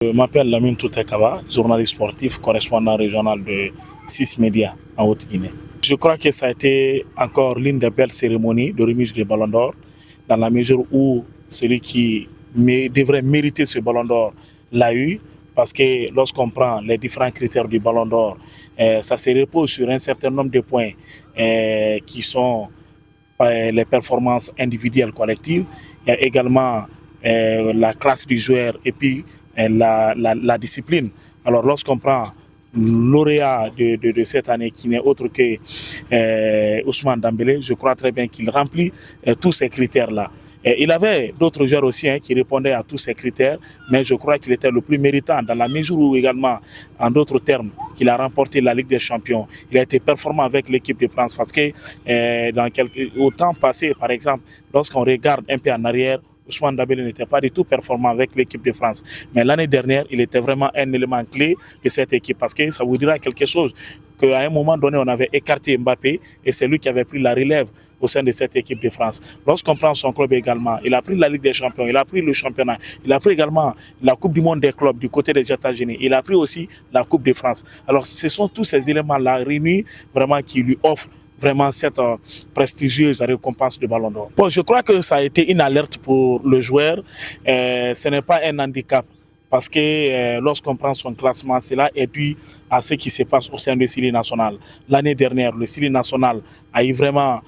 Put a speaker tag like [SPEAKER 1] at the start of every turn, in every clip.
[SPEAKER 1] Je m'appelle Lamine Toutekaba, journaliste sportif, correspondant régional de 6 médias en Haute-Guinée. Je crois que ça a été encore l'une des belles cérémonies de remise du Ballon d'Or, dans la mesure où celui qui devrait mériter ce Ballon d'Or l'a eu, parce que lorsqu'on prend les différents critères du Ballon d'Or, ça se repose sur un certain nombre de points qui sont les performances individuelles collectives. Il y a également la classe du joueur et puis la discipline. Alors lorsqu'on prend lauréat de cette année qui n'est autre que Ousmane Dembélé, je crois très bien qu'il remplit tous ces critères-là. Il avait d'autres joueurs aussi qui répondaient à tous ces critères, mais je crois qu'il était le plus méritant dans la mesure où également, en d'autres termes, qu'il a remporté la Ligue des Champions. Il a été performant avec l'équipe de France parce que au temps passé, par exemple, lorsqu'on regarde un peu en arrière, Ousmane Dembélé n'était pas du tout performant avec l'équipe de France. Mais l'année dernière, il était vraiment un élément clé de cette équipe parce que ça vous dira quelque chose qu'à un moment donné, on avait écarté Mbappé et c'est lui qui avait pris la relève au sein de cette équipe de France. Lorsqu'on prend son club également, il a pris la Ligue des Champions, il a pris le championnat, il a pris également la Coupe du Monde des clubs du côté des États-Unis, il a pris aussi la Coupe de France. Alors ce sont tous ces éléments-là réunis vraiment qui lui offrent vraiment cette prestigieuse récompense de Ballon d'Or. Bon, je crois que ça a été une alerte pour le joueur. Ce n'est pas un handicap parce que lorsqu'on prend son classement, cela est dû à ce qui se passe au sein du Sili national. L'année dernière, le Sili national a eu vraiment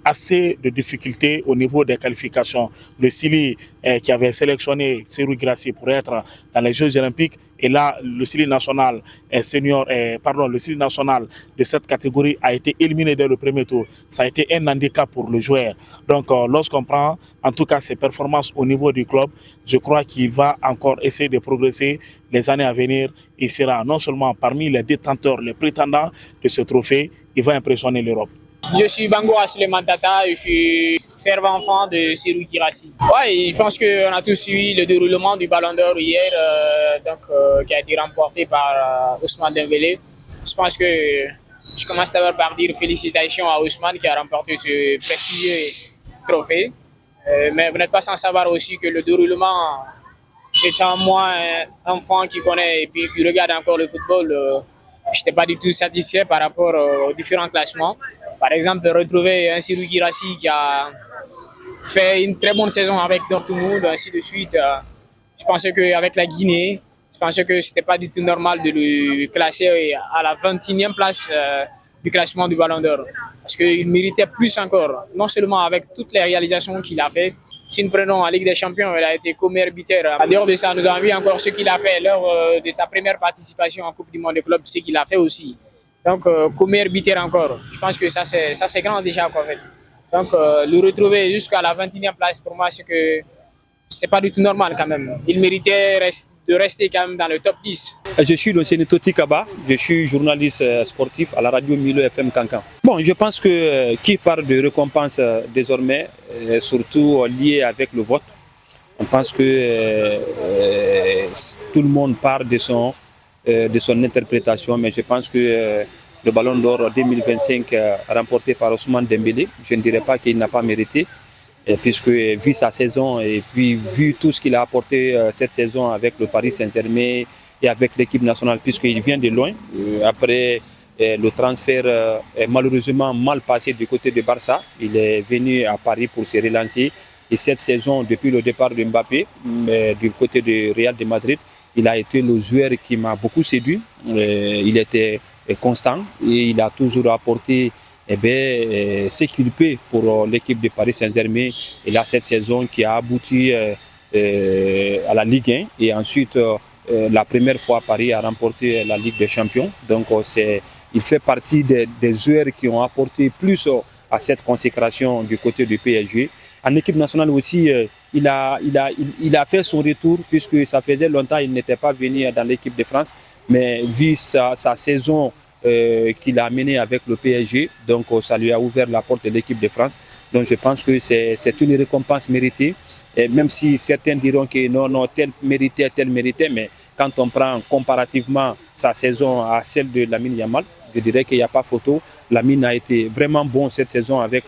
[SPEAKER 1] assez de difficultés au niveau des qualifications. Le Sili qui avait sélectionné Serhou Guirassy pour être dans les Jeux olympiques, et là, le Sili national le Sili national de cette catégorie a été éliminé dès le premier tour. Ça a été un handicap pour le joueur. Donc, lorsqu'on prend, en tout cas, ses performances au niveau du club, je crois qu'il va encore essayer de progresser les années à venir. Il sera non seulement parmi les détenteurs, les prétendants de ce trophée, il va impressionner l'Europe.
[SPEAKER 2] Je suis Bangoura Suleiman Tata, je suis fervent enfant de Serhou Guirassy. Ouais, je pense qu'on a tous suivi le déroulement du Ballon d'Or hier, qui a été remporté par Ousmane Dembélé. Je pense que je commence d'abord par dire félicitations à Ousmane qui a remporté ce prestigieux trophée. Mais vous n'êtes pas sans savoir aussi que le déroulement, étant moi un enfant qui connaît et puis qui regarde encore le football, je n'étais pas du tout satisfait par rapport aux différents classements. Par exemple, retrouver un Serhou Guirassy qui a fait une très bonne saison avec Dortmund, ainsi de suite. Je pensais qu'avec la Guinée, je pensais que ce n'était pas du tout normal de le classer à la 21e place du classement du Ballon d'Or. Parce qu'il méritait plus encore, non seulement avec toutes les réalisations qu'il a faites. Si nous prenons la Ligue des Champions, il a été co-arbitraire. En dehors de ça, nous avons vu encore ce qu'il a fait lors de sa première participation en Coupe du Monde des clubs, ce qu'il a fait aussi. Donc, comme arbitre encore, je pense que ça c'est grand déjà en fait. Donc, le retrouver jusqu'à la 21e place, pour moi, c'est que c'est pas du tout normal quand même. Il méritait de rester quand même dans le top 10.
[SPEAKER 3] Je suis Lucien Toutekaba, je suis journaliste sportif à la radio Milo FM Cancan. Bon, je pense que qui parle de récompense désormais, surtout lié avec le vote, on pense que tout le monde parle de son interprétation, mais je pense que le Ballon d'Or 2025 remporté par Ousmane Dembélé, je ne dirais pas qu'il n'a pas mérité, puisque vu sa saison et puis vu tout ce qu'il a apporté cette saison avec le Paris Saint-Germain et avec l'équipe nationale, puisqu'il vient de loin, après le transfert est malheureusement mal passé du côté de Barça, il est venu à Paris pour se relancer, et cette saison, depuis le départ de Mbappé, du côté du Real de Madrid, il a été le joueur qui m'a beaucoup séduit. Il était constant et il a toujours apporté ce qu'il peut pour l'équipe de Paris Saint-Germain. Et là, cette saison qui a abouti à la Ligue 1 et ensuite la première fois Paris a remporté la Ligue des Champions. Donc il fait partie des joueurs qui ont apporté plus à cette consécration du côté du PSG. En équipe nationale aussi, il a fait son retour puisque ça faisait longtemps qu'il n'était pas venu dans l'équipe de France. Mais vu sa saison qu'il a menée avec le PSG, donc ça lui a ouvert la porte de l'équipe de France. Donc je pense que c'est une récompense méritée. Et même si certains diront que non, tel méritait, mais quand on prend comparativement sa saison à celle de Lamine Yamal, je dirais qu'il n'y a pas photo. Lamine a été vraiment bon cette saison avec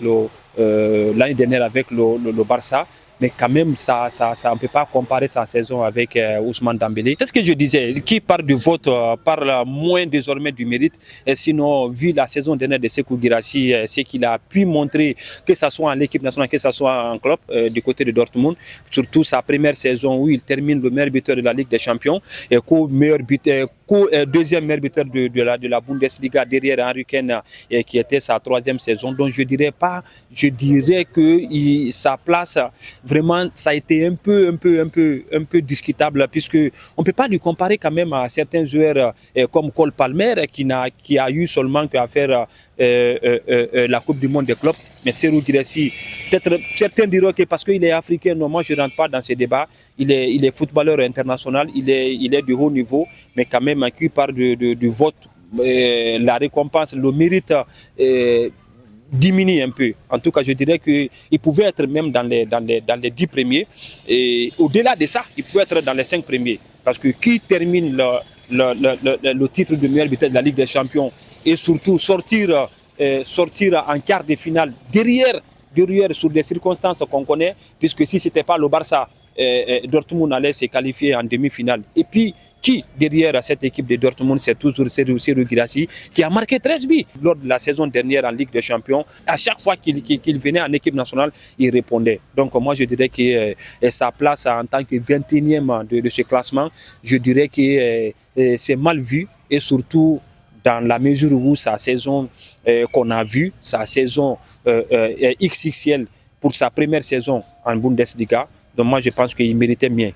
[SPEAKER 3] l'année dernière avec le Barça. mais quand même, on ne peut pas comparer sa saison avec Ousmane Dembélé. C'est ce que je disais, qui parle du vote parle moins désormais du mérite. Et sinon, vu la saison dernière de Sékou Guirassy, ce qu'il a pu montrer, que ce soit en l'équipe nationale, que ce soit en club, du côté de Dortmund, surtout sa première saison où il termine le meilleur buteur de la Ligue des Champions, et deuxième meilleur buteur de la Bundesliga derrière Henry Kane, qui était sa troisième saison. Donc je dirais que sa place, vraiment, ça a été un peu discutable, puisque on ne peut pas lui comparer quand même à certains joueurs comme Cole Palmer, qui a eu seulement qu'à faire la Coupe du Monde des clubs. Mais Serhou Guirassy, peut-être certains diront que parce qu'il est africain, non, moi je ne rentre pas dans ces débats. Il est footballeur international, il est de haut niveau, mais quand même qui parle du vote, la récompense, le mérite diminue un peu. En tout cas, je dirais qu'il pouvait être même dans les 10 premiers. Et au-delà de ça, il pouvait être dans les 5 premiers. Parce que qui termine le titre de meilleur buteur de la Ligue des Champions et surtout sortir en quart de finale derrière sur des circonstances qu'on connaît, puisque si ce n'était pas le Barça, Dortmund allait se qualifier en demi-finale. Et puis, qui derrière cette équipe de Dortmund, c'est toujours Serhou Guirassy, qui a marqué 13 buts lors de la saison dernière en Ligue des Champions. À chaque fois qu'il venait en équipe nationale, il répondait. Donc moi, je dirais que sa place en tant que 21e de ce classement, je dirais que c'est mal vu, et surtout dans la mesure où sa saison qu'on a vue, sa saison XXL pour sa première saison en Bundesliga. Donc moi, je pense qu'il méritait mieux.